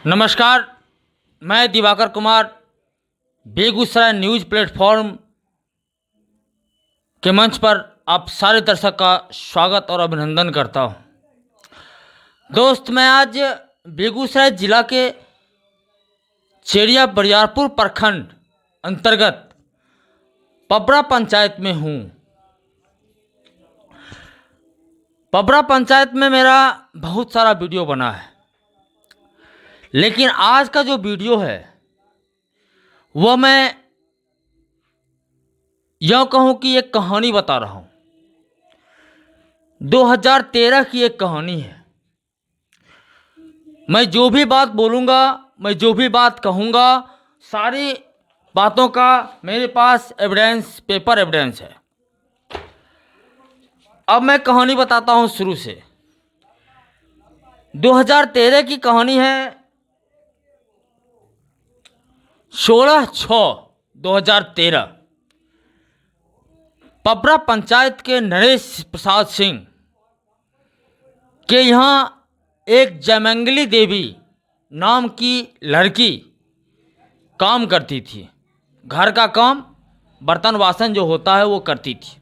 नमस्कार, मैं Diwakar Kumar Begusarai news platform के मंच पर आप सारे दर्शक का स्वागत और अभिनंदन करता हूं। दोस्त, मैं आज बेगूसराय जिला के चेरिया बरियारपुर प्रखंड अंतर्गत पबरा पंचायत में हूं। पबरा पंचायत में मेरा बहुत सारा वीडियो बना है, लेकिन आज का जो वीडियो है वह मैं यूँ कहूँ कि एक कहानी बता रहा हूँ। 2013 की एक कहानी है। मैं जो भी बात बोलूँगा, मैं जो भी बात कहूँगा, सारी बातों का मेरे पास एविडेंस, पेपर एविडेंस है। अब मैं कहानी बताता हूँ शुरू से। 2013 की कहानी है। 16/6/2013 पबरा पंचायत के नरेश प्रसाद सिंह के यहाँ एक जयमंगली देवी नाम की लड़की काम करती थी। घर का काम, बर्तन वासन जो होता है वो करती थी।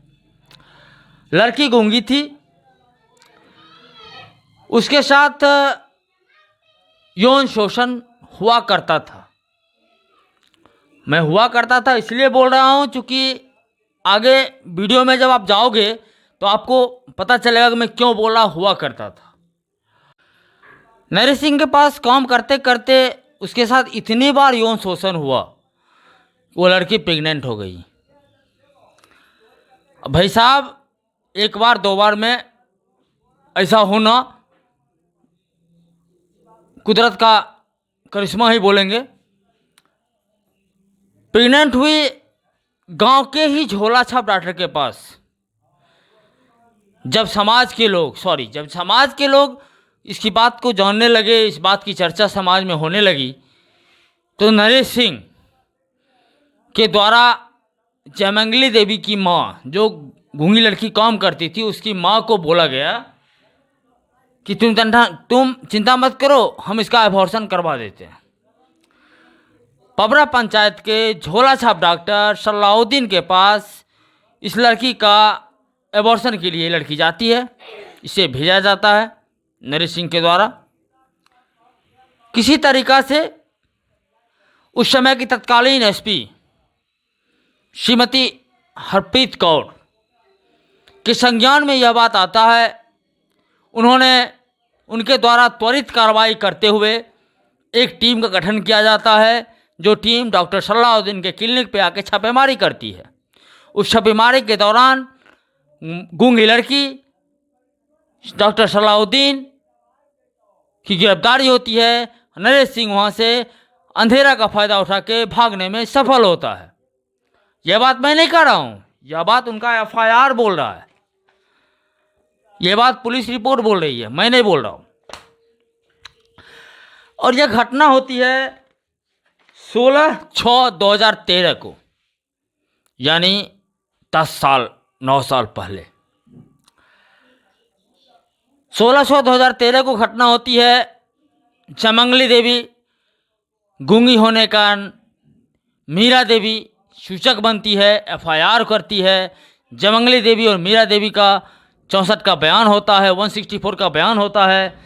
लड़की गूंगी थी। उसके साथ यौन शोषण हुआ करता था। मैं हुआ करता था इसलिए बोल रहा हूँ क्योंकि आगे वीडियो में जब आप जाओगे तो आपको पता चलेगा कि मैं क्यों बोल रहा हुआ करता था। नरेश सिंह के पास काम करते करते उसके साथ इतनी बार यौन शोषण हुआ, वो लड़की प्रेग्नेंट हो गई। भाई साहब, एक बार दो बार में ऐसा होना कुदरत का करिश्मा ही बोलेंगे। प्रेग्नेंट हुई गांव के ही झोला छाप डॉक्टर के पास। जब समाज के लोग इसकी बात को जानने लगे, इस बात की चर्चा समाज में होने लगी, तो नरेश सिंह के द्वारा जयमंगली देवी की माँ, जो गूंगी लड़की काम करती थी, उसकी माँ को बोला गया कि तुम चिंता मत करो, हम इसका एबॉर्शन करवा देते हैं। पबरा पंचायत के झोला छाप डॉक्टर सलाउद्दीन के पास इस लड़की का एबॉर्शन के लिए लड़की जाती है। इसे भेजा जाता है नरेश सिंह के द्वारा। किसी तरीक़ा से उस समय की तत्कालीन एसपी श्रीमती हरप्रीत कौर के संज्ञान में यह बात आता है। उन्होंने उनके द्वारा त्वरित कार्रवाई करते हुए एक टीम का गठन किया जाता है, जो टीम डॉक्टर सलाउद्दीन के क्लिनिक पे आके छापेमारी करती है। उस छापेमारी के दौरान गूंगी लड़की डॉक्टर सलाउद्दीन की गिरफ्तारी होती है। नरेश सिंह वहाँ से अंधेरा का फ़ायदा उठा के भागने में सफल होता है। यह बात मैं नहीं कह रहा हूँ, यह बात उनका FIR बोल रहा है, यह बात पुलिस रिपोर्ट बोल रही है, मैं नहीं बोल रहा हूँ। और यह घटना होती है 16/6/2013 को, यानी 9 साल पहले। 16/6/2013 को घटना होती है। जयमंगली देवी गूंगी होने का मीरा देवी सूचक बनती है, FIR करती है। जयमंगली देवी और मीरा देवी का 64 का बयान होता है, 164 का बयान होता है।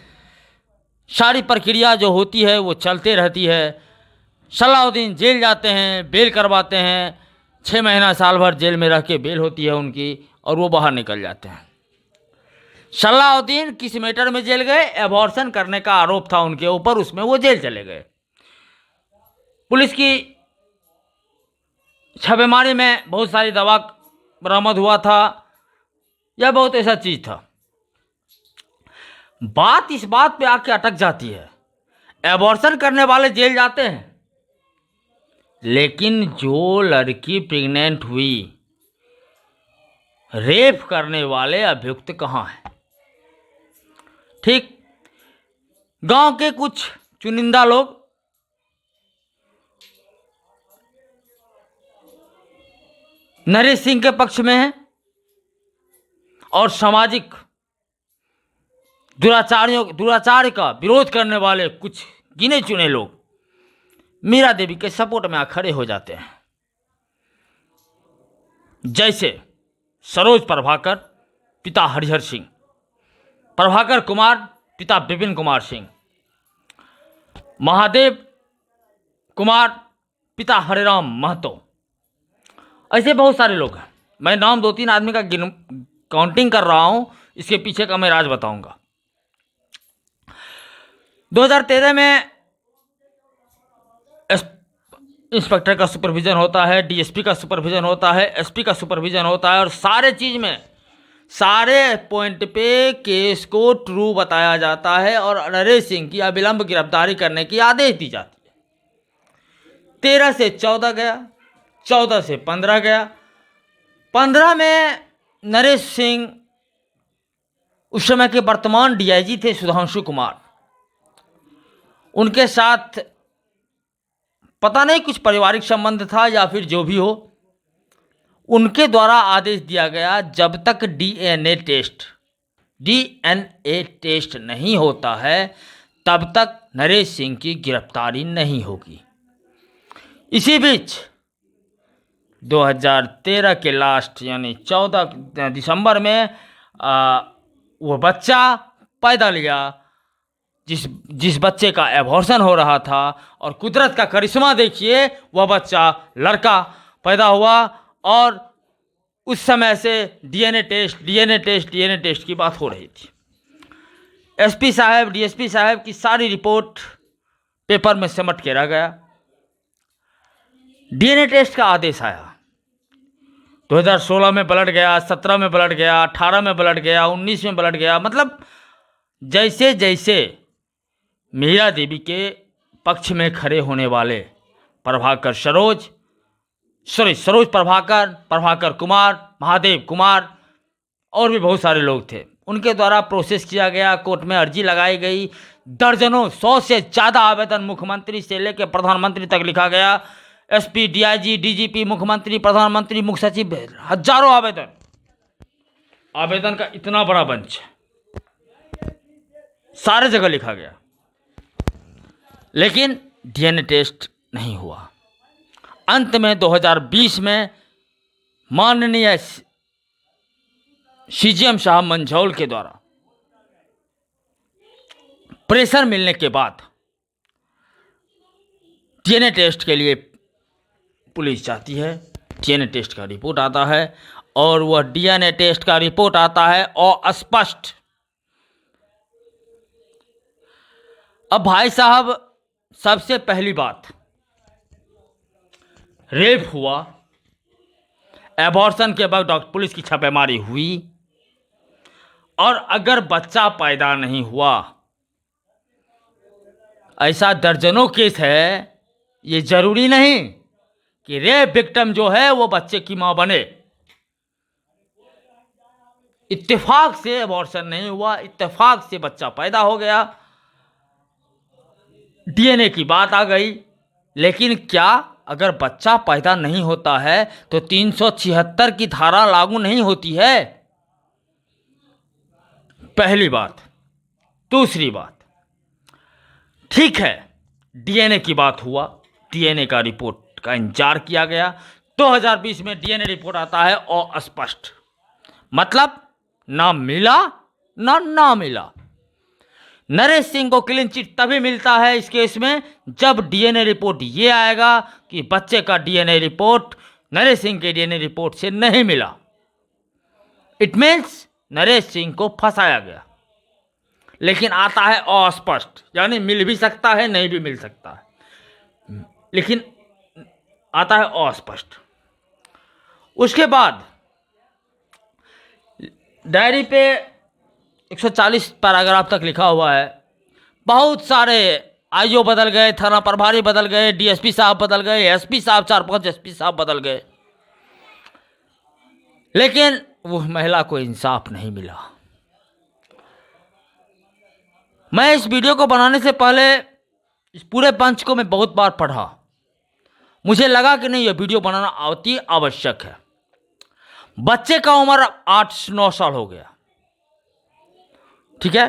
सारी प्रक्रिया जो होती है वो चलते रहती है। सलाउद्दीन जेल जाते हैं, बेल करवाते हैं। 6 महीना साल भर जेल में रह के बेल होती है उनकी, और वो बाहर निकल जाते हैं। सलाउद्दीन किस मैटर में जेल गए? एबॉर्शन करने का आरोप था उनके ऊपर, उसमें वो जेल चले गए। पुलिस की छापेमारी में बहुत सारी दवा बरामद हुआ था, यह बहुत ऐसा चीज़ था। बात इस बात पे आके अटक जाती है, एबॉर्शन करने वाले जेल जाते हैं, लेकिन जो लड़की प्रेग्नेंट हुई, रेप करने वाले अभियुक्त कहाँ हैं? ठीक, गांव के कुछ चुनिंदा लोग नरेश सिंह के पक्ष में हैं और सामाजिक दुराचार का विरोध करने वाले कुछ गिने चुने लोग मीरा देवी के सपोर्ट में खड़े हो जाते हैं, जैसे सरोज प्रभाकर पिता हरिहर सिंह, प्रभाकर कुमार पिता विपिन कुमार सिंह, महादेव कुमार पिता हरिराम महतो। ऐसे बहुत सारे लोग हैं। मैं नाम 2-3 आदमी का काउंटिंग कर रहा हूं, इसके पीछे का मैं राज बताऊंगा। 2013 में इंस्पेक्टर का सुपरविजन होता है, डीएसपी का सुपरविजन होता है, एसपी का सुपरविजन होता है, और सारे चीज में सारे पॉइंट पे केस को ट्रू बताया जाता है और नरेश सिंह की अविलंब गिरफ्तारी करने की आदेश दी जाती है। 13 से 14 गया, 14 से 15 गया। 15 में नरेश सिंह उस समय के वर्तमान डीआईजी थे सुधांशु कुमार, उनके साथ पता नहीं कुछ पारिवारिक संबंध था या फिर जो भी हो, उनके द्वारा आदेश दिया गया जब तक डीएनए टेस्ट नहीं होता है तब तक नरेश सिंह की गिरफ्तारी नहीं होगी। इसी बीच 2013 के लास्ट यानी 14 दिसंबर में वो बच्चा पैदा लिया जिस बच्चे का एबॉर्शन हो रहा था, और कुदरत का करिश्मा देखिए, वह बच्चा लड़का पैदा हुआ। और उस समय से डीएनए टेस्ट की बात हो रही थी। एसपी साहब, डीएसपी साहब की सारी रिपोर्ट पेपर में सिमट के रह गया। डीएनए टेस्ट का आदेश आया, 2016 में ब्लड गया, 17 में ब्लड गया, 18 में ब्लड गया, 19 में ब्लड गया। मतलब जैसे जैसे मीरा देवी के पक्ष में खड़े होने वाले सरोज प्रभाकर, प्रभाकर कुमार, महादेव कुमार और भी बहुत सारे लोग थे, उनके द्वारा प्रोसेस किया गया, कोर्ट में अर्जी लगाई गई, दर्जनों 100 से ज़्यादा आवेदन मुख्यमंत्री से लेकर प्रधानमंत्री तक लिखा गया। एसपी, डीआईजी, डीजीपी, मुख्यमंत्री, प्रधानमंत्री, मुख्य सचिव, हजारों आवेदन का इतना बड़ा बंच सारे जगह लिखा गया, लेकिन डीएनए टेस्ट नहीं हुआ। अंत में 2020 में माननीय सीजीएम साहब मंझौल के द्वारा प्रेशर मिलने के बाद डीएनए टेस्ट के लिए पुलिस जाती है, डीएनए टेस्ट का रिपोर्ट आता है, और वह डीएनए टेस्ट का रिपोर्ट आता है अस्पष्ट। अब भाई साहब, सबसे पहली बात, रेप हुआ, एबॉर्शन के बाद पुलिस की छापेमारी हुई, और अगर बच्चा पैदा नहीं हुआ, ऐसा दर्जनों केस है। ये जरूरी नहीं कि रेप विक्टिम जो है वो बच्चे की मां बने। इत्तेफाक से एबॉर्शन नहीं हुआ, इत्तेफाक से बच्चा पैदा हो गया, डीएनए की बात आ गई। लेकिन क्या अगर बच्चा पैदा नहीं होता है तो 376 की धारा लागू नहीं होती है? पहली बात। दूसरी बात, ठीक है, डीएनए की बात हुआ, डीएनए का रिपोर्ट का इंतजार किया गया। 2020 में डीएनए रिपोर्ट आता है और अस्पष्ट, मतलब ना मिला ना मिला। नरेश सिंह को क्लीन चिट तभी मिलता है इस केस में जब डीएनए रिपोर्ट ये आएगा कि बच्चे का डीएनए रिपोर्ट नरेश सिंह के डीएनए रिपोर्ट से नहीं मिला। इट मीन्स नरेश सिंह को फंसाया गया। लेकिन आता है अस्पष्ट, यानी मिल भी सकता है, नहीं भी मिल सकता है, लेकिन आता है अस्पष्ट। उसके बाद डायरी पे 140 पैराग्राफ तक लिखा हुआ है। बहुत सारे आईओ बदल गए, थाना प्रभारी बदल गए, डीएसपी साहब बदल गए, एसपी साहब, 4-5 एसपी साहब बदल गए, लेकिन वो महिला को इंसाफ नहीं मिला। मैं इस वीडियो को बनाने से पहले इस पूरे पंच को मैं बहुत बार पढ़ा। मुझे लगा कि नहीं, यह वीडियो बनाना अति आवश्यक है। बच्चे का उम्र 8-9 साल हो गया, ठीक है।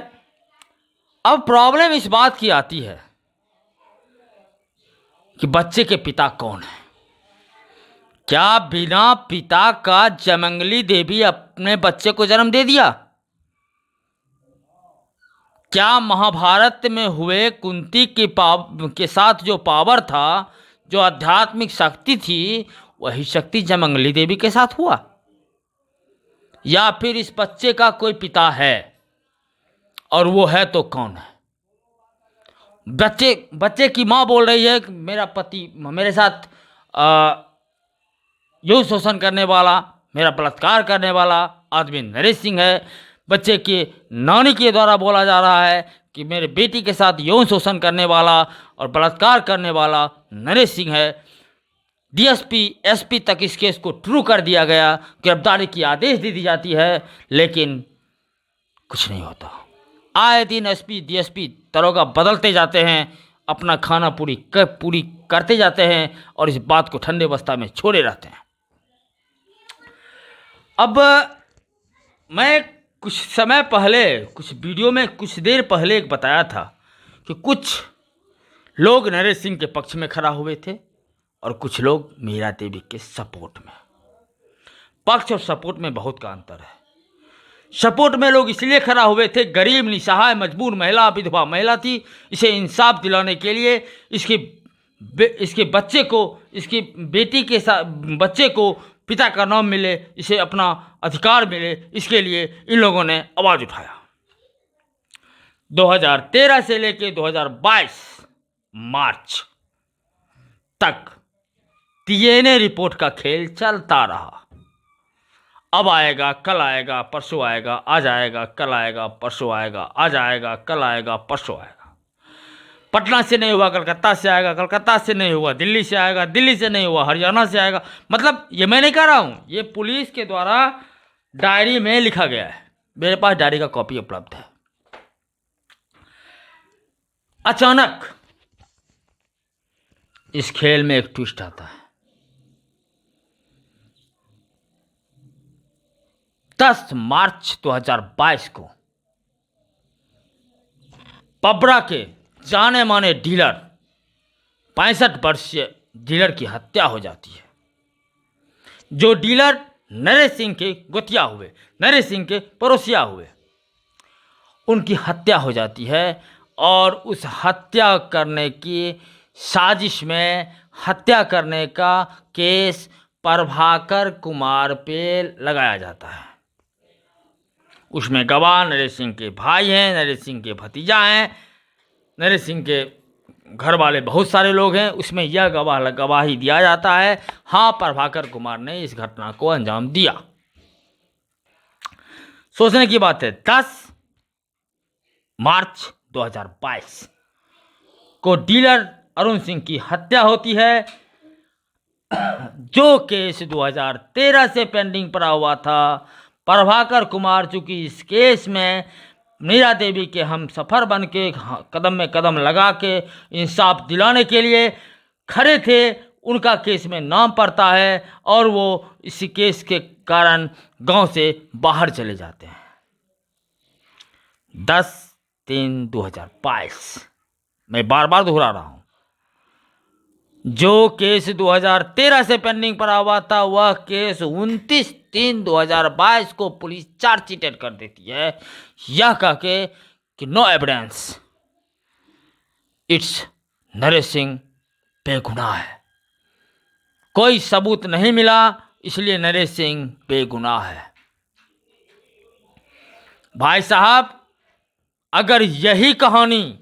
अब प्रॉब्लम इस बात की आती है कि बच्चे के पिता कौन है। क्या बिना पिता का जमंगली देवी अपने बच्चे को जन्म दे दिया? क्या महाभारत में हुए कुंती के साथ जो पावर था, जो आध्यात्मिक शक्ति थी, वही शक्ति जमंगली देवी के साथ हुआ? या फिर इस बच्चे का कोई पिता है, और वो है तो कौन है? बच्चे की माँ बोल रही है कि मेरा पति मेरे साथ यौन शोषण करने वाला, मेरा बलात्कार करने वाला आदमी नरेश सिंह है। बच्चे के नानी के द्वारा बोला जा रहा है कि मेरे बेटी के साथ यौन शोषण करने वाला और बलात्कार करने वाला नरेश सिंह है। डीएसपी एसपी तक इस केस को ट्रू कर दिया गया, गिरफ्तारी की आदेश दे दी जाती है, लेकिन कुछ नहीं होता। आए दिन एसपी डीएसपी दरोगा बदलते जाते हैं, अपना खाना पूरी करते जाते हैं और इस बात को ठंडे बस्ता में छोड़े रहते हैं। अब मैं कुछ समय पहले कुछ वीडियो में कुछ देर पहले एक बताया था कि कुछ लोग नरेश सिंह के पक्ष में खड़ा हुए थे और कुछ लोग मीरा देवी के सपोर्ट में। पक्ष और सपोर्ट में बहुत का अंतर है। सपोर्ट में लोग इसलिए खड़ा हुए थे, गरीब निसहाय मजबूर महिला, विधवा महिला थी, इसे इंसाफ दिलाने के लिए, इसके बच्चे को, इसकी बेटी के साथ बच्चे को पिता का नाम मिले, इसे अपना अधिकार मिले, इसके लिए इन लोगों ने आवाज उठाया। 2013 से लेकर 2022 मार्च तक डीएनए रिपोर्ट का खेल चलता रहा। अब आएगा, कल आएगा, परसों आएगा, आज आएगा, कल आएगा, परसों आएगा, आज आएगा, कल आएगा, परसों आएगा। पटना से नहीं हुआ कलकत्ता से आएगा, कलकत्ता से नहीं हुआ दिल्ली से आएगा, दिल्ली से नहीं हुआ हरियाणा से आएगा। मतलब ये मैं नहीं कह रहा हूँ, ये पुलिस के द्वारा डायरी में लिखा गया है। मेरे पास डायरी का कॉपी उपलब्ध है। अचानक इस खेल में एक ट्विस्ट आता है। 10 मार्च 2022 को पबरा के जाने माने डीलर, 65 वर्षीय डीलर की हत्या हो जाती है। जो डीलर नरेश सिंह के गोतिया हुए, नरेश सिंह के पड़ोसिया हुए, उनकी हत्या हो जाती है। और उस हत्या करने की साजिश में हत्या करने का केस प्रभाकर कुमार पे लगाया जाता है। उसमें गवाह नरेश सिंह के भाई हैं, नरेश सिंह के भतीजा हैं, नरेश सिंह के घर वाले बहुत सारे लोग हैं। उसमें यह गवाही दिया जाता है, हाँ प्रभाकर कुमार ने इस घटना को अंजाम दिया। सोचने की बात है, 10 मार्च 2022 को डीलर अरुण सिंह की हत्या होती है। जो केस 2013 से पेंडिंग पड़ा हुआ था, प्रभाकर कुमार चूंकि इस केस में मीरा देवी के हम सफ़र बन के कदम में कदम लगा के इंसाफ दिलाने के लिए खड़े थे, उनका केस में नाम पड़ता है और वो इसी केस के कारण गांव से बाहर चले जाते हैं। 10/3/2022 मैं बार बार दोहरा रहा हूँ, जो केस 2013 से पेंडिंग पड़ा हुआ था, वह केस 29/3/2022 को पुलिस चार्जशीटेड कर देती है, यह कह के कि no evidence, it's Naresh Singh बेगुनाह है, कोई सबूत नहीं मिला, इसलिए नरेश सिंह बेगुनाह है। भाई साहब, अगर यही कहानी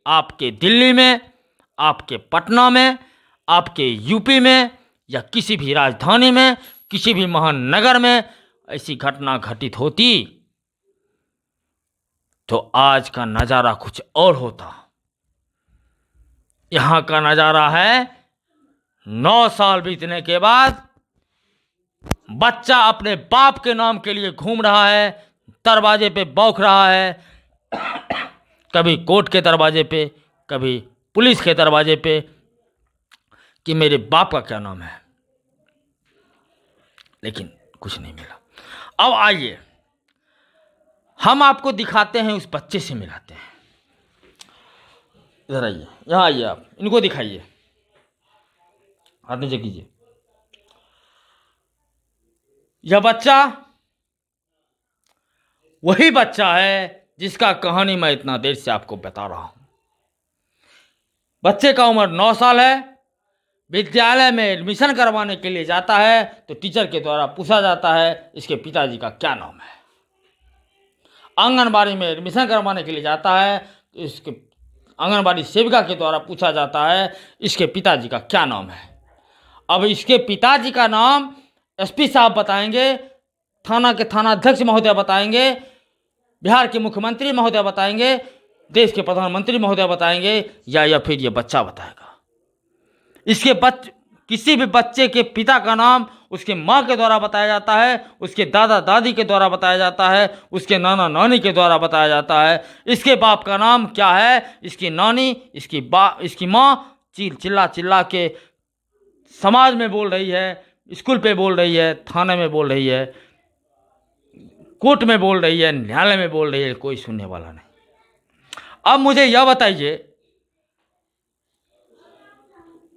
आपके दिल्ली में, आपके पटना में, आपके यूपी में या किसी भी राजधानी में, किसी भी महानगर में ऐसी घटना घटित होती तो आज का नज़ारा कुछ और होता। यहाँ का नज़ारा है 9 साल बीतने के बाद बच्चा अपने बाप के नाम के लिए घूम रहा है, दरवाजे पे बौख रहा है, कभी कोर्ट के दरवाजे पे, कभी पुलिस के दरवाजे पे कि मेरे बाप का क्या नाम है, लेकिन कुछ नहीं मिला। अब आइए हम आपको दिखाते हैं, उस बच्चे से मिलाते हैं। इधर आइए, यहाँ आइए, आप इनको दिखाइए। हाथ नीचे कीजिए। यह बच्चा वही बच्चा है जिसका कहानी मैं इतना देर से आपको बता रहा हूं। बच्चे का उम्र 9 साल है। विद्यालय में एडमिशन करवाने के लिए जाता है तो टीचर के द्वारा पूछा जाता है इसके पिताजी का क्या नाम है। आंगनबाड़ी में एडमिशन करवाने के लिए जाता है तो इसके आंगनबाड़ी सेविका के द्वारा पूछा जाता है इसके पिताजी का क्या नाम है। अब इसके पिताजी का नाम एसपी साहब बताएंगे, थाना के थानाध्यक्ष महोदय बताएंगे, बिहार के मुख्यमंत्री महोदय बताएंगे, देश के प्रधानमंत्री महोदय बताएंगे, या फिर ये बच्चा बताएगा। इसके किसी भी बच्चे के पिता का नाम उसके माँ के द्वारा बताया जाता है, उसके दादा दादी के द्वारा बताया जाता है, उसके नाना नानी के द्वारा बताया जाता है। इसके बाप का नाम क्या है, इसकी नानी, इसकी माँ चिल्ला चिल्ला के समाज में बोल रही है, स्कूल पे बोल रही है, थाने में बोल रही है, कोर्ट में बोल रही है, न्यायालय में बोल रही है, कोई सुनने वाला नहीं। अब मुझे यह बताइए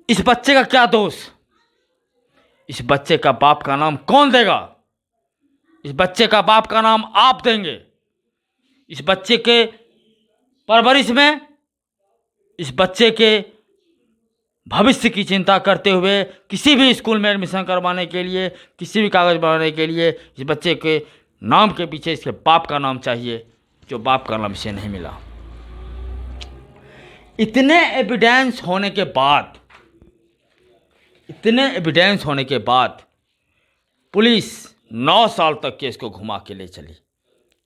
इस बच्चे का क्या दोष? इस बच्चे का बाप का नाम कौन देगा? इस बच्चे का बाप का नाम आप देंगे। इस बच्चे के परवरिश में, इस बच्चे के भविष्य की चिंता करते हुए किसी भी स्कूल में एडमिशन करवाने के लिए, किसी भी कागज बनाने के लिए इस बच्चे के नाम के पीछे इसके बाप का नाम चाहिए, जो बाप का नाम इसे नहीं मिला। इतने एविडेंस होने के बाद पुलिस 9 साल तक केस को घुमा के ले चली।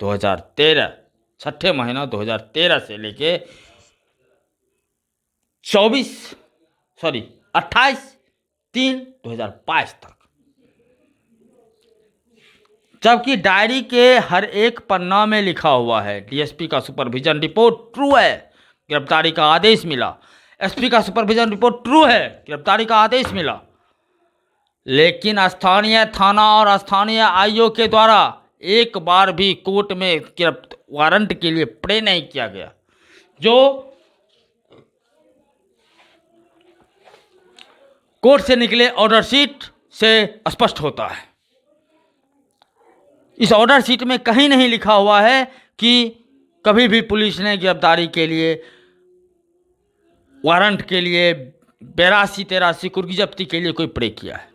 2013 छठे महीना 2013 से लेके 28/3/2022 तक, जबकि डायरी के हर एक पन्ना में लिखा हुआ है डीएसपी का सुपरविजन रिपोर्ट ट्रू है, गिरफ्तारी का आदेश मिला। एसपी का सुपरविजन रिपोर्ट ट्रू है, गिरफ्तारी का आदेश मिला। लेकिन स्थानीय थाना और स्थानीय आईओ के द्वारा एक बार भी कोर्ट में वारंट के लिए प्रे नहीं किया गया, जो कोर्ट से निकले ऑर्डर शीट से स्पष्ट होता है। इस ऑर्डर शीट में कहीं नहीं लिखा हुआ है कि कभी भी पुलिस ने गिरफ्तारी के लिए, वारंट के लिए, 82-83 कुर्की जब्ती के लिए कोई प्रे किया है।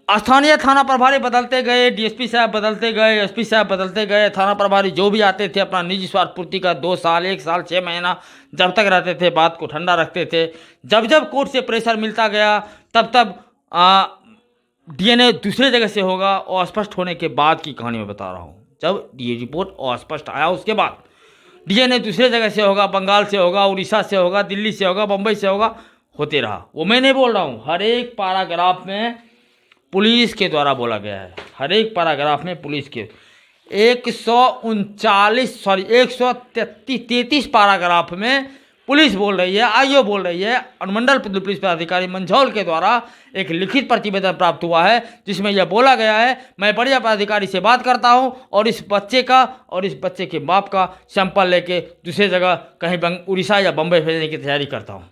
स्थानीय थाना प्रभारी बदलते गए, डीएसपी साहब बदलते गए, एसपी साहब बदलते गए, थाना प्रभारी जो भी आते थे अपना निजी स्वार्थ पूर्ति का 2 साल, 1 साल, 6 महीना जब तक रहते थे बात को ठंडा रखते थे। जब जब कोर्ट से प्रेशर मिलता गया तब तब डीएनए दूसरे जगह से होगा, और स्पष्ट होने के बाद की कहानी मैं बता रहा हूँ। जब ये रिपोर्ट अस्पष्ट आया उसके बाद डीएनए दूसरे जगह से होगा, बंगाल से होगा, उड़ीसा से होगा, दिल्ली से होगा, बम्बई से होगा, होते रहा। वो मैं नहीं बोल रहा हूँ, हर एक पैराग्राफ में पुलिस के द्वारा बोला गया है। हर एक पैराग्राफ में पुलिस के 133 पैराग्राफ में पुलिस बोल रही है, आईओ बोल रही है, अनुमंडल पुलिस पदाधिकारी मंझौल के द्वारा एक लिखित प्रतिवेदन प्राप्त हुआ है जिसमें यह बोला गया है मैं बढ़िया पदाधिकारी से बात करता हूं और इस बच्चे का और इस बच्चे के बाप का सैंपल लेके दूसरे जगह कहीं उड़ीसा या बम्बई भेजने की तैयारी करता हूं।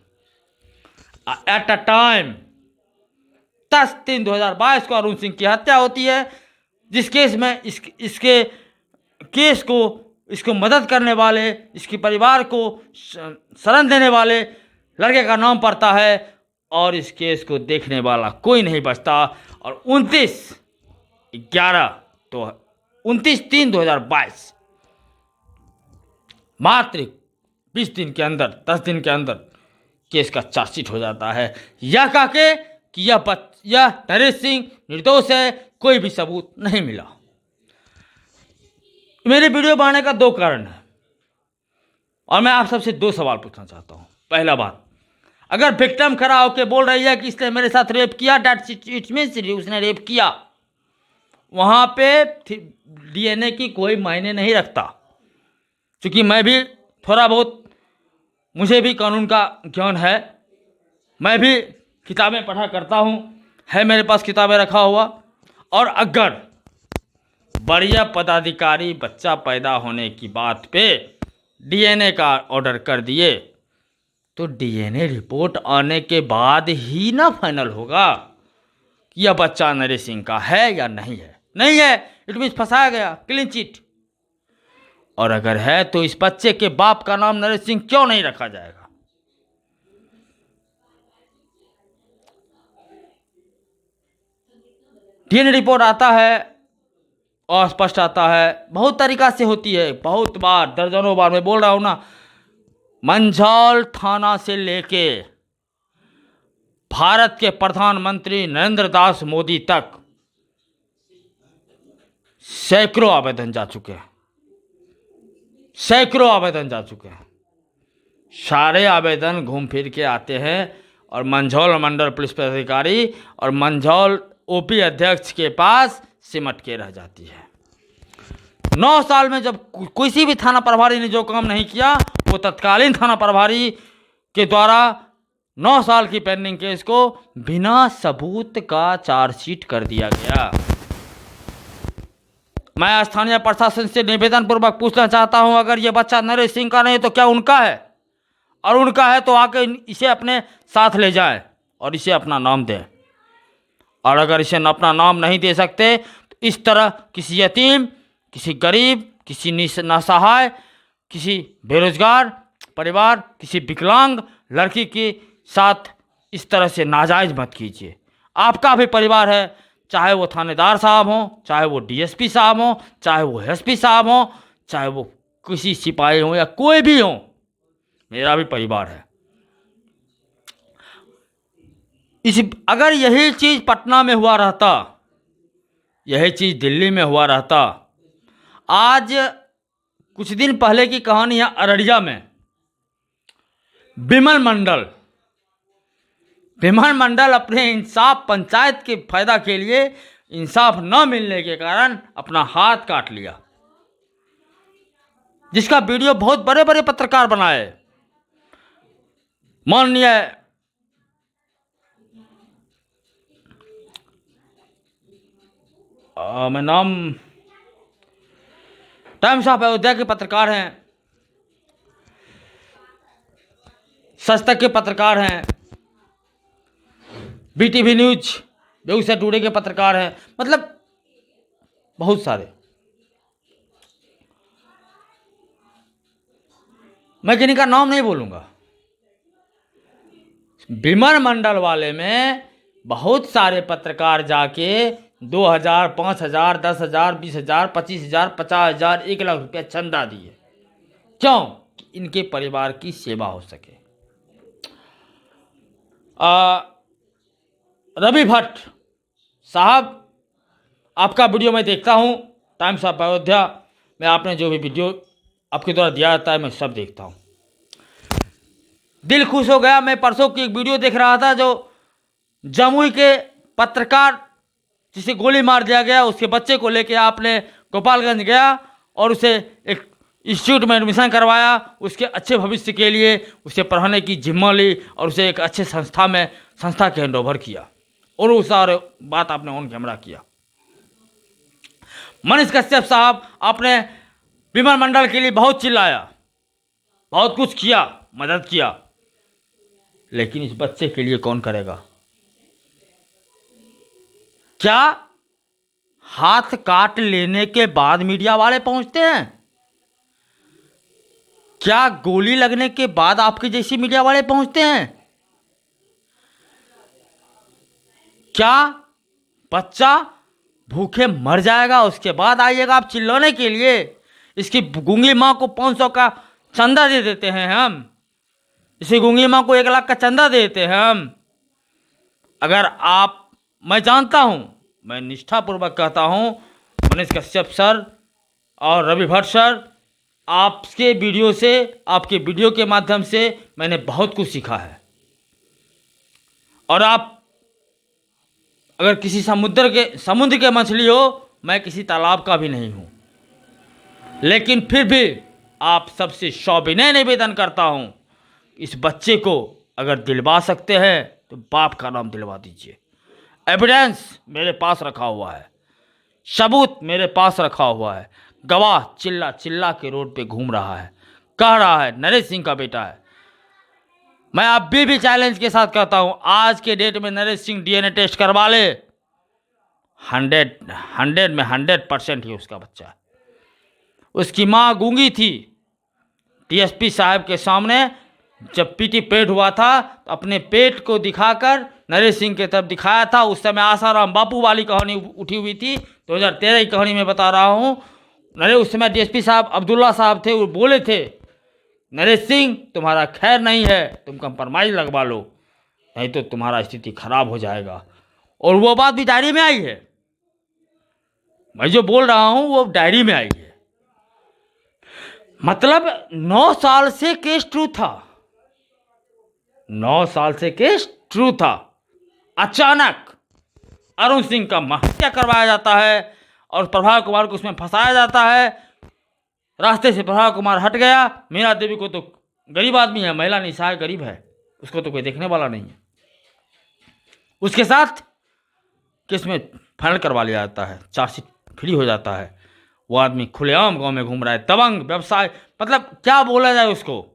एट अ टाइम 10/3/2022 को अरुण सिंह की हत्या होती है, जिस केस में इसके केस को, इसको मदद करने वाले, इसके परिवार को शरण देने वाले लड़के का नाम पड़ता है और इस केस को देखने वाला कोई नहीं बचता। और 29/3/2022 मात्र 20 दिन के अंदर, 10 दिन के अंदर केस का चार्जशीट हो जाता है, यह कह के कि यह नरेश सिंह निर्दोष है, कोई भी सबूत नहीं मिला। मेरे वीडियो बनाने का 2 कारण है और मैं आप सबसे 2 सवाल पूछना चाहता हूं। पहला बात, अगर विक्टिम खड़ा होकर बोल रही है कि इसने मेरे साथ रेप किया, दैट इट मींस उसने रेप किया, वहां पे डीएनए की कोई मायने नहीं रखता। क्योंकि मैं भी थोड़ा बहुत, मुझे भी कानून का ज्ञान है, मैं भी किताबें पढ़ा करता हूं, है मेरे पास किताबें रखा हुआ। और अगर बढ़िया पदाधिकारी बच्चा पैदा होने की बात पे डीएनए का ऑर्डर कर दिए तो डीएनए रिपोर्ट आने के बाद ही ना फाइनल होगा कि यह बच्चा नरेश सिंह का है या नहीं है। नहीं है, इट मीन्स फंसाया गया, क्लीन चिट। और अगर है तो इस बच्चे के बाप का नाम नरेश सिंह क्यों नहीं रखा जाएगा? डीएनए रिपोर्ट आता है और स्पष्ट आता है, बहुत तरीका से होती है, बहुत बार, दर्जनों बार मैं बोल रहा हूं ना। मंझौल थाना से लेके भारत के प्रधानमंत्री नरेंद्र दास मोदी तक सैकड़ों आवेदन जा चुके हैं, सैकड़ों आवेदन जा चुके हैं। सारे आवेदन घूम फिर के आते हैं और मंझौल मंडल पुलिस पदाधिकारी और मंझौल ओपी अध्यक्ष के पास सिमट के रह जाती है। 9 साल में जब किसी भी थाना प्रभारी ने जो काम नहीं किया, वो तत्कालीन थाना प्रभारी के द्वारा 9 साल की पेंडिंग केस को बिना सबूत का चार्जशीट कर दिया गया। मैं स्थानीय प्रशासन से निवेदन पूर्वक पूछना चाहता हूं, अगर ये बच्चा नरेश सिंह का नहीं तो क्या उनका है? और उनका है तो आके इसे अपने साथ ले जाए और इसे अपना नाम दें। और अगर इसे अपना नाम नहीं दे सकते तो इस तरह किसी यतीम, किसी गरीब, किसी नासहाय, किसी बेरोजगार परिवार, किसी विकलांग लड़की के साथ इस तरह से नाजायज मत कीजिए। आपका भी परिवार है, चाहे वो थानेदार साहब हों, चाहे वो डीएसपी साहब हों, चाहे वो एसपी साहब हों, चाहे वो किसी सिपाही हों या कोई भी हो, मेरा भी परिवार है। अगर यही चीज पटना में हुआ रहता, यही चीज दिल्ली में हुआ रहता। आज कुछ दिन पहले की कहानी है, अररिया में विमल मंडल अपने इंसाफ पंचायत के फायदा के लिए इंसाफ न मिलने के कारण अपना हाथ काट लिया, जिसका वीडियो बहुत बड़े बड़े पत्रकार बनाए। माननीय मैं नाम टाइम्स ऑफ अयोध्या के पत्रकार हैं, सच तक के पत्रकार हैं, बीटीवी न्यूज बेगूसराय टुडे के पत्रकार हैं, मतलब बहुत सारे। मैं किन्हीं का नाम नहीं बोलूंगा। विमल मंडल वाले में बहुत सारे पत्रकार जाके 2000, 5000, 10,000, 20,000, 25,000, 50,000, 1 लाख रुपया चंदा दिए। क्यों? कि इनके परिवार की सेवा हो सके। रवि भट्ट साहब, आपका वीडियो मैं देखता हूं टाइम्स ऑफ अयोध्या में, आपने जो भी वीडियो आपके द्वारा दिया जाता है मैं सब देखता हूं। दिल खुश हो गया। मैं परसों की एक वीडियो देख रहा था, जो जमुई के पत्रकार जिसे गोली मार दिया गया, उसके बच्चे को लेके आपने गोपालगंज गया और उसे एक इंस्टीट्यूट में एडमिशन करवाया, उसके अच्छे भविष्य के लिए उसे पढ़ाने की जिम्मा ली और उसे एक अच्छे संस्था के हैंडओवर किया, और वो सारे बात आपने ऑन कैमरा किया। मनीष कश्यप साहब, आपने विमल मंडल के लिए बहुत चिल्लाया, बहुत कुछ किया, मदद किया, लेकिन इस बच्चे के लिए कौन करेगा? क्या हाथ काट लेने के बाद मीडिया वाले पहुंचते हैं? क्या गोली लगने के बाद आपके जैसे मीडिया वाले पहुंचते हैं? क्या बच्चा भूखे मर जाएगा उसके बाद आइएगा आप चिल्लाने के लिए? इसकी गूंगी माँ को 500 का चंदा दे देते हैं हम, इसी गूंगी माँ को 1 लाख का चंदा दे देते हैं हम। अगर आप, मैं जानता हूं, मैं निष्ठापूर्वक कहता हूं, मनीष कश्यप सर और रवि भट्ट सर, आपके वीडियो से, आपके वीडियो के माध्यम से मैंने बहुत कुछ सीखा है। और आप अगर किसी समुद्र के मछली हो, मैं किसी तालाब का भी नहीं हूं, लेकिन फिर भी आप सबसे सविनय निवेदन करता हूं, इस बच्चे को अगर दिलवा सकते हैं तो बाप का नाम दिलवा दीजिए। एविडेंस मेरे पास रखा हुआ है, सबूत मेरे पास रखा हुआ है। गवाह चिल्ला चिल्ला के रोड पे घूम रहा है, कह रहा है नरेश सिंह का बेटा है। मैं अभी भी चैलेंज के साथ कहता हूं, आज के डेट में नरेश सिंह डीएनए टेस्ट करवा ले, 100 में 100% ही उसका बच्चा है। उसकी माँ गूंगी थी, टीएसपी साहब के सामने जब पीटी पेट हुआ था तो अपने पेट को दिखाकर नरेश सिंह की तरफ दिखाया था। उस समय आसाराम बापू वाली कहानी उठी हुई थी, 2013 की कहानी में बता रहा हूँ। उस समय डीएसपी साहब अब्दुल्ला साहब थे, वो बोले थे नरेश सिंह तुम्हारा खैर नहीं है, तुम कंप्रोमाइज लगवा लो, नहीं तो तुम्हारा स्थिति खराब हो जाएगा। और वो बात भी डायरी में आई है, मैं जो बोल रहा हूं वो डायरी में आई है। मतलब 9 साल से केस ट्रू था, 9 साल से केस ट्रू था। अचानक अरुण सिंह का हत्या करवाया जाता है और प्रभाकर कुमार को उसमें फंसाया जाता है। रास्ते से प्रभाकर कुमार हट गया। मीरा देवी को तो गरीब आदमी है, महिला निशाय गरीब है, उसको तो कोई देखने वाला नहीं है। उसके साथ केस में फाइनल करवा लिया जाता है, चार्जशीट फ्री हो जाता है। वो आदमी खुलेआम गांव में घूम रहा है, दबंग व्यवसाय, मतलब क्या बोला जाए उसको।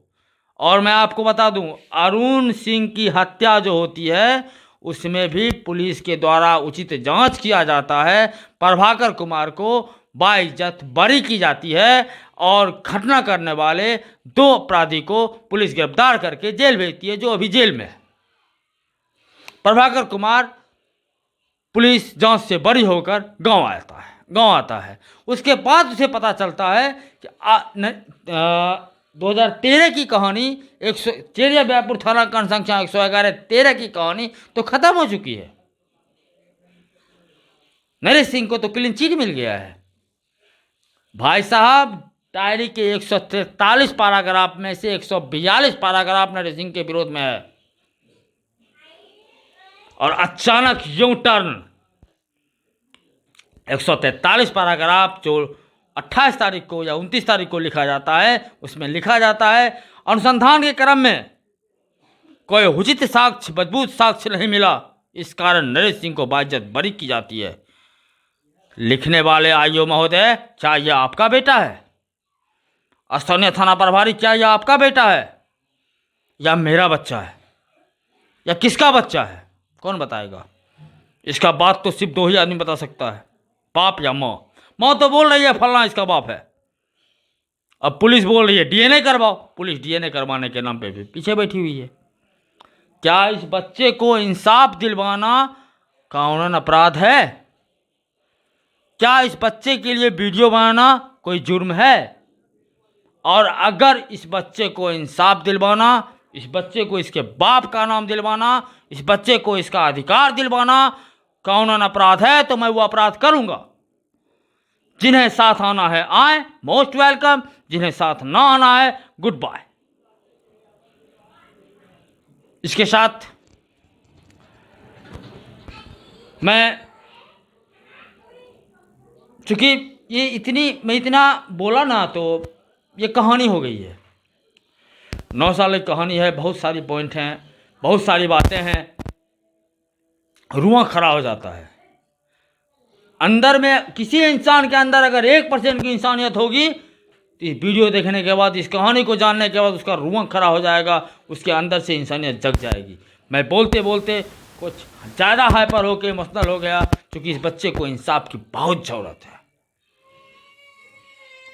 और मैं आपको बता दूं, अरुण सिंह की हत्या जो होती है उसमें भी पुलिस के द्वारा उचित जांच किया जाता है। प्रभाकर कुमार को बाइज्जत बरी की जाती है और घटना करने वाले 2 अपराधी को पुलिस गिरफ्तार करके जेल भेजती है, जो अभी जेल में है। प्रभाकर कुमार पुलिस जांच से बरी होकर गांव आता है। उसके बाद उसे पता चलता है कि 2013 की कहानी, 100 चेरिया ब्यापुर थाना कांड संख्या 111-13 की कहानी तो खत्म हो चुकी है। नरेश सिंह को तो क्लीन चिट मिल गया है। भाई साहब, डायरी के 143 पैराग्राफ में से 142 पैराग्राफ नरेश सिंह के विरोध में है और अचानक यू टर्न 143 पैराग्राफ जो 28 तारीख को या 29 तारीख को लिखा जाता है, उसमें लिखा जाता है अनुसंधान के क्रम में कोई उचित साक्ष्य, मजबूत साक्ष्य नहीं मिला, इस कारण नरेश सिंह को बाइज्जत बरी की जाती है। लिखने वाले आईओ महोदय, क्या यह आपका बेटा है? स्थानीय थाना प्रभारी, क्या यह आपका बेटा है या मेरा बच्चा है या किसका बच्चा है? कौन बताएगा? इसका बात तो सिर्फ 2 ही आदमी बता सकता है, बाप या माँ। माँ तो बोल रही है फलना इसका बाप है। अब पुलिस बोल रही है डीएनए करवाओ, पुलिस डीएनए करवाने के नाम पे भी पीछे बैठी हुई है। क्या इस बच्चे को इंसाफ दिलवाना कानूनन अपराध है? क्या इस बच्चे के लिए वीडियो बनाना कोई जुर्म है? और अगर इस बच्चे को इंसाफ दिलवाना, इस बच्चे को इसके बाप का नाम दिलवाना, इस बच्चे को इसका अधिकार दिलवाना कानूनन अपराध है, तो मैं वो अपराध करूंगा। जिन्हें साथ आना है आए, मोस्ट वेलकम। जिन्हें साथ ना आना है, गुड बाय। इसके साथ मैं, चूंकि मैं इतना बोला ना, तो ये कहानी हो गई है। 9 साल की कहानी है, बहुत सारी पॉइंट हैं, बहुत सारी बातें हैं, रुआं खड़ा हो जाता है। अंदर में किसी इंसान के अंदर अगर 1% की इंसानियत होगी तो इस वीडियो देखने के बाद, इस कहानी को जानने के बाद उसका रुआं खड़ा हो जाएगा, उसके अंदर से इंसानियत जग जाएगी। मैं बोलते बोलते कुछ ज़्यादा हाइपर होकर इमोशनल हो गया, क्योंकि इस बच्चे को इंसाफ की बहुत ज़रूरत है।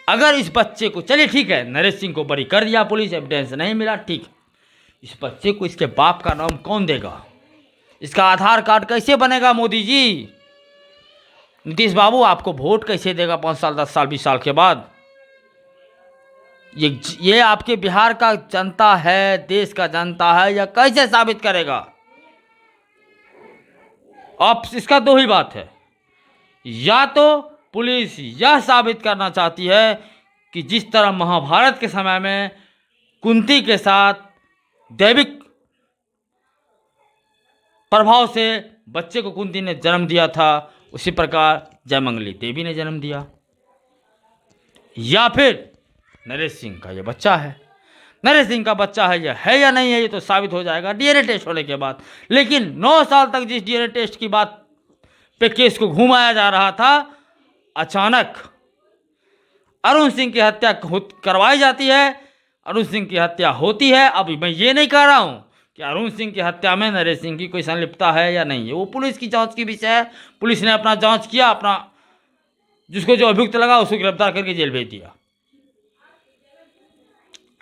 अगर इस बच्चे को, चलिए ठीक है, नरेश सिंह को बरी कर दिया पुलिस, एविडेंस नहीं मिला, ठीक, इस बच्चे को इसके बाप का नाम कौन देगा? इसका आधार कार्ड कैसे बनेगा? मोदी जी, नीतीश बाबू आपको वोट कैसे देगा 5 साल 10 साल 20 साल के बाद? ये आपके बिहार का जनता है, देश का जनता है, या कैसे साबित करेगा? अब इसका 2 ही बात है, या तो पुलिस यह साबित करना चाहती है कि जिस तरह महाभारत के समय में कुंती के साथ दैविक प्रभाव से बच्चे को कुंती ने जन्म दिया था, उसी प्रकार जयमंगली देवी ने जन्म दिया, या फिर नरेश सिंह का ये बच्चा है। नरेश सिंह का बच्चा है, यह है या नहीं है, ये तो साबित हो जाएगा डीएनए टेस्ट होने के बाद। लेकिन 9 साल तक जिस डीएनए टेस्ट की बात पे केस को घुमाया जा रहा था, अचानक अरुण सिंह की हत्या करवाई जाती है, अरुण सिंह की हत्या होती है। अभी मैं ये नहीं कह रहा हूं कि अरुण सिंह की हत्या में नरेश सिंह की कोई संलिप्तता है या नहीं है। वो पुलिस की जांच की विषय है। पुलिस ने अपना जांच किया, अपना जिसको जो अभियुक्त लगा उसको गिरफ्तार करके जेल भेज दिया।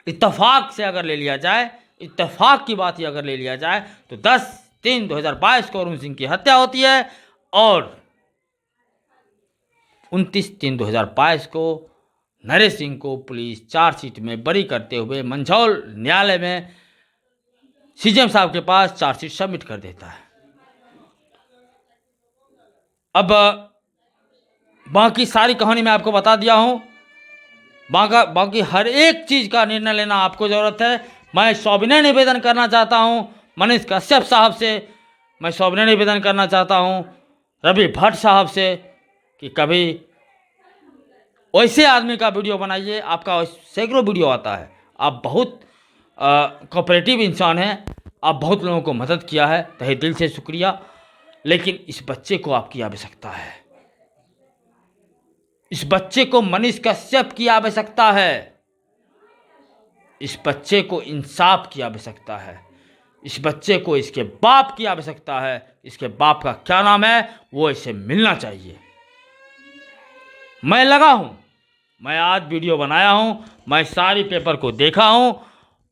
इत्तेफाक से अगर ले लिया जाए, इत्तेफाक की बात ही अगर ले लिया जाए तो 10/3/2022 को अरुण सिंह की हत्या होती है और 29/3/2022 को नरेश सिंह को पुलिस चार्जशीट में बरी करते हुए मंझौल न्यायालय में सीजेएम साहब के पास चार्जशीट सबमिट कर देता है। अब बाकी सारी कहानी मैं आपको बता दिया हूं। बाकी हर एक चीज का निर्णय लेना आपको जरूरत है। मैं सविनय निवेदन करना चाहता हूं मनीष कश्यप साहब से, मैं सविनय निवेदन करना चाहता हूं रवि भट्ट साहब से कि कभी वैसे आदमी का वीडियो बनाइए। आपका सैकड़ों वीडियो आता है, आप बहुत कोऑपरेटिव इंसान हैं, आप बहुत लोगों को मदद किया है, तहे दिल से शुक्रिया। लेकिन इस बच्चे को आपकी आवश्यकता है, इस बच्चे को मनीष कश्यप की आवश्यकता है, इस बच्चे को इंसाफ की आवश्यकता है, इस बच्चे को इसके बाप की आवश्यकता है। इसके बाप का क्या नाम है वो इसे मिलना चाहिए। मैं लगा हूं, मैं आज वीडियो बनाया हूं, मैं सारी पेपर को देखा हूं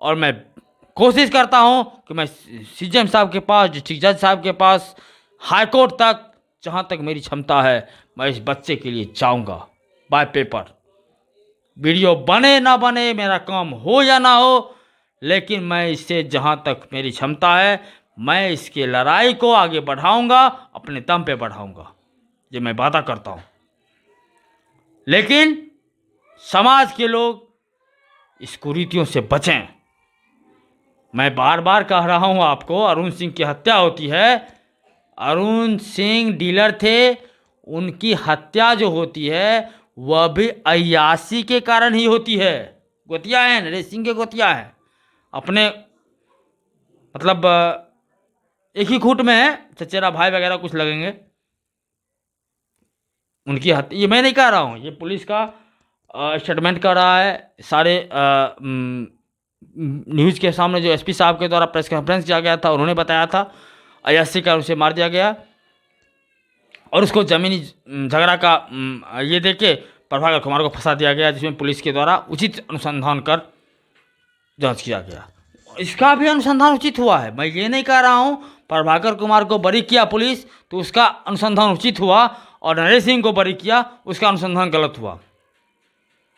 और मैं कोशिश करता हूं कि मैं सीजेएम साहब के पास, डिस्ट्रिक्ट जज साहब के पास, हाईकोर्ट तक, जहां तक मेरी क्षमता है मैं इस बच्चे के लिए जाऊंगा बाय पेपर। वीडियो बने ना बने, मेरा काम हो या ना हो, लेकिन मैं इससे जहां तक मेरी क्षमता है मैं इसके लड़ाई को आगे बढ़ाऊंगा, अपने दम पे बढ़ाऊंगा, ये मैं वादा करता हूं। लेकिन समाज के लोग इस कुरीतियों से बचें। मैं बार बार कह रहा हूं आपको, अरुण सिंह की हत्या होती है, अरुण सिंह डीलर थे, उनकी हत्या जो होती है वह भी अय्याशी के कारण ही होती है। गोतिया है, नरेश सिंह के गोतिया है, अपने मतलब एक ही खूट में है, चचेरा भाई वगैरह कुछ लगेंगे। उनकी हत्या, ये मैं नहीं कह रहा हूँ, ये पुलिस का स्टेटमेंट कर रहा है। सारे न्यूज़ के सामने जो एसपी साहब के द्वारा प्रेस कॉन्फ्रेंस किया गया था, उन्होंने बताया था अय्याशी का उसे मार दिया गया और उसको जमीनी झगड़ा का ये देके प्रभाकर कुमार को फंसा दिया गया, जिसमें पुलिस के द्वारा उचित अनुसंधान कर जांच किया गया। इसका भी अनुसंधान उचित हुआ है, मैं ये नहीं कह रहा हूँ प्रभाकर कुमार को बरी किया पुलिस तो उसका अनुसंधान उचित हुआ और नरेश सिंह को बरी किया उसका अनुसंधान गलत हुआ,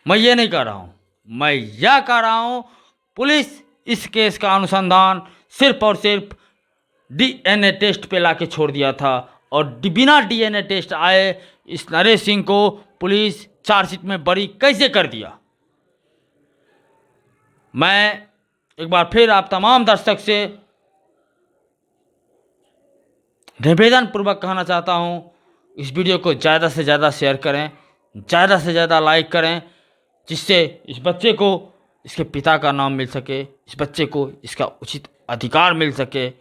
मैं ये नहीं कह रहा हूँ। मैं यह कह रहा हूँ पुलिस इस केस का अनुसंधान सिर्फ और सिर्फ डीएनए टेस्ट पे लाके छोड़ दिया था और बिना डीएनए टेस्ट आए इस नरेश सिंह को पुलिस चार्जशीट में बरी कैसे कर दिया। मैं एक बार फिर आप तमाम दर्शक से निवेदन पूर्वक कहना चाहता हूं, इस वीडियो को ज़्यादा से ज़्यादा शेयर करें, ज़्यादा से ज़्यादा लाइक करें, जिससे इस बच्चे को इसके पिता का नाम मिल सके, इस बच्चे को इसका उचित अधिकार मिल सके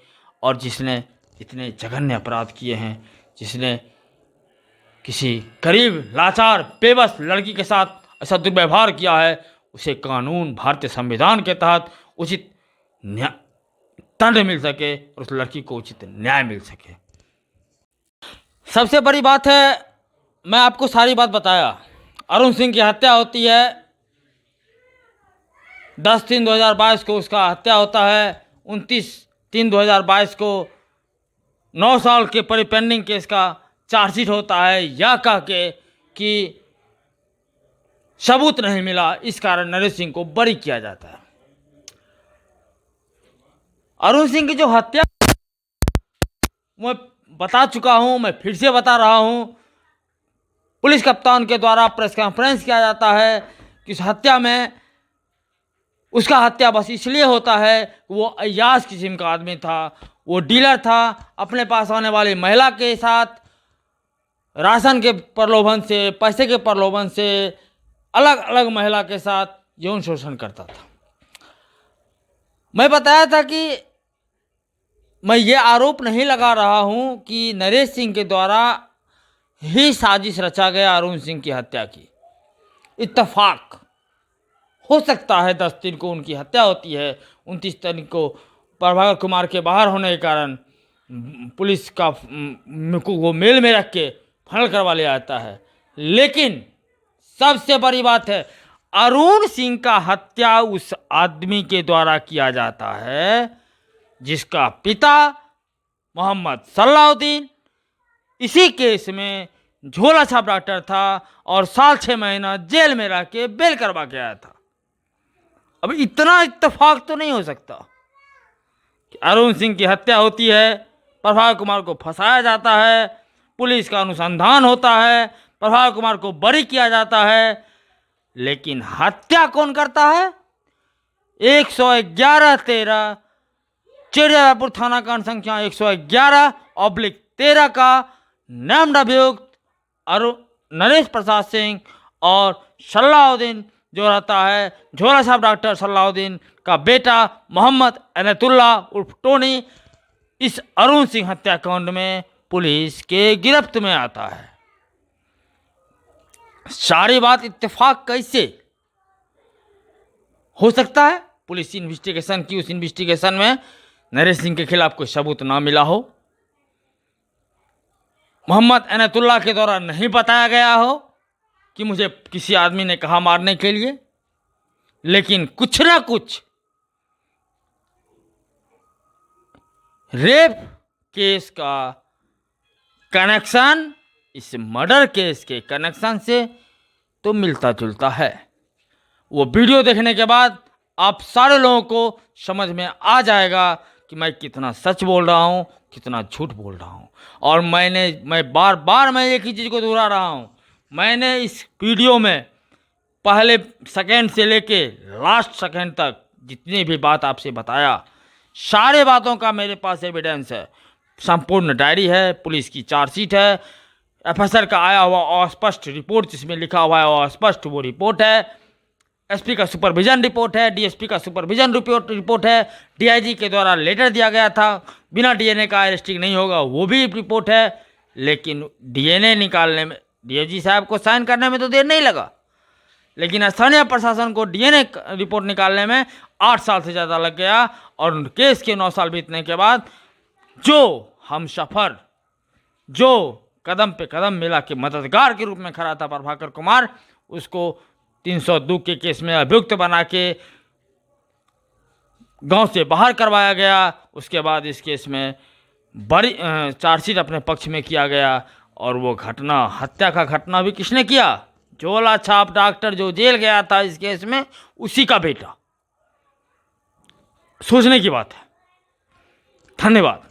और जिसने इतने जघन्य अपराध किए हैं, जिसने किसी गरीब लाचार बेबस लड़की के साथ ऐसा दुर्व्यवहार किया है, उसे कानून भारतीय संविधान के तहत उचित दंड मिल सके और उस लड़की को उचित न्याय मिल सके। सबसे बड़ी बात है, मैं आपको सारी बात बताया। अरुण सिंह की हत्या होती है 10/3/2022 को, उसका हत्या होता है 29/3/2022 को। 9 साल के पेंडिंग केस का चार्जशीट होता है, यह कह के कि सबूत नहीं मिला, इस कारण नरेश सिंह को बरी किया जाता है। अरुण सिंह की जो हत्या मैं बता चुका हूं, मैं फिर से बता रहा हूं, पुलिस कप्तान के द्वारा प्रेस कॉन्फ्रेंस किया जाता है कि इस हत्या में उसका हत्या बस इसलिए होता है कि वो अय्याश किस्म का आदमी था, वो डीलर था, अपने पास आने वाली महिला के साथ राशन के प्रलोभन से, पैसे के प्रलोभन से अलग अलग महिला के साथ यौन शोषण करता था। मैं बताया था कि मैं ये आरोप नहीं लगा रहा हूं कि नरेश सिंह के द्वारा ही साजिश रचा गया अरुण सिंह की हत्या की। इत्तेफाक हो सकता है 10 तारीख को उनकी हत्या होती है, 29 तारीख को प्रभाकर कुमार के बाहर होने के कारण पुलिस का को मेल में रख के फाइनल करवा लिया जाता है। लेकिन सबसे बड़ी बात है, अरुण सिंह का हत्या उस आदमी के द्वारा किया जाता है जिसका पिता मोहम्मद सलाउद्दीन इसी केस में झोला छाप डॉक्टर था और 6 महीना जेल में रह के बेल करवा के आया था। अब इतना इत्तेफाक तो नहीं हो सकता कि अरुण सिंह की हत्या होती है, प्रभाकर कुमार को फंसाया जाता है, पुलिस का अनुसंधान होता है, प्रभाकर कुमार को बरी किया जाता है, लेकिन हत्या कौन करता है? 111-13 चिड़ियापुर थाना कांड संख्या 111/13 का नामड अभियुक्त नरेश प्रसाद सिंह और सलाउद्दीन जो रहता है झोला छाप डॉक्टर सलाउद्दीन का बेटा मोहम्मद अनतुल्ला उर्फ टोनी, इस अरुण सिंह हत्याकांड में पुलिस के गिरफ्त में आता है। सारी बात इत्तेफाक कैसे हो सकता है? पुलिस इन्वेस्टिगेशन की, उस इन्वेस्टिगेशन में नरेश सिंह के खिलाफ कोई सबूत ना मिला हो, मोहम्मद अनतुल्ला के द्वारा नहीं बताया गया हो कि मुझे किसी आदमी ने कहा मारने के लिए, लेकिन कुछ ना कुछ रेप केस का कनेक्शन इस मर्डर केस के कनेक्शन से तो मिलता जुलता है। वो वीडियो देखने के बाद आप सारे लोगों को समझ में आ जाएगा कि मैं कितना सच बोल रहा हूँ, कितना झूठ बोल रहा हूँ। और मैं बार बार मैं एक ही चीज़ को दोहरा रहा हूँ, मैंने इस वीडियो में पहले सेकंड से लेके लास्ट सेकंड तक जितनी भी बात आपसे बताया, सारे बातों का मेरे पास एविडेंस है, संपूर्ण डायरी है, पुलिस की चार्जशीट है, एफएसआर का आया हुआ अस्पष्ट रिपोर्ट जिसमें लिखा हुआ है और अस्पष्ट वो रिपोर्ट है, एसपी का सुपरविजन रिपोर्ट है, डीएसपी का सुपरविजन रिपोर्ट है, डीआईजी के द्वारा लेटर दिया गया था बिना डीएनए का अरेस्टिंग नहीं होगा वो भी रिपोर्ट है। लेकिन डीएनए निकालने में डीआईजी साहब को साइन करने में तो देर नहीं लगा, लेकिन स्थानीय प्रशासन को डीएनए रिपोर्ट निकालने में 8 साल से ज़्यादा लग गया। और केस के 9 साल बीतने के बाद जो हमसफर, जो कदम पे कदम मिला के मददगार के रूप में खड़ा था प्रभाकर कुमार, उसको 302 के केस में अभियुक्त बना के गांव से बाहर करवाया गया। उसके बाद इस केस में बड़ी चार्जशीट अपने पक्ष में किया गया और वो घटना, हत्या का घटना भी किसने किया? झोला छाप डॉक्टर जो जेल गया था इस केस में, उसी का बेटा। सोचने की बात है। धन्यवाद।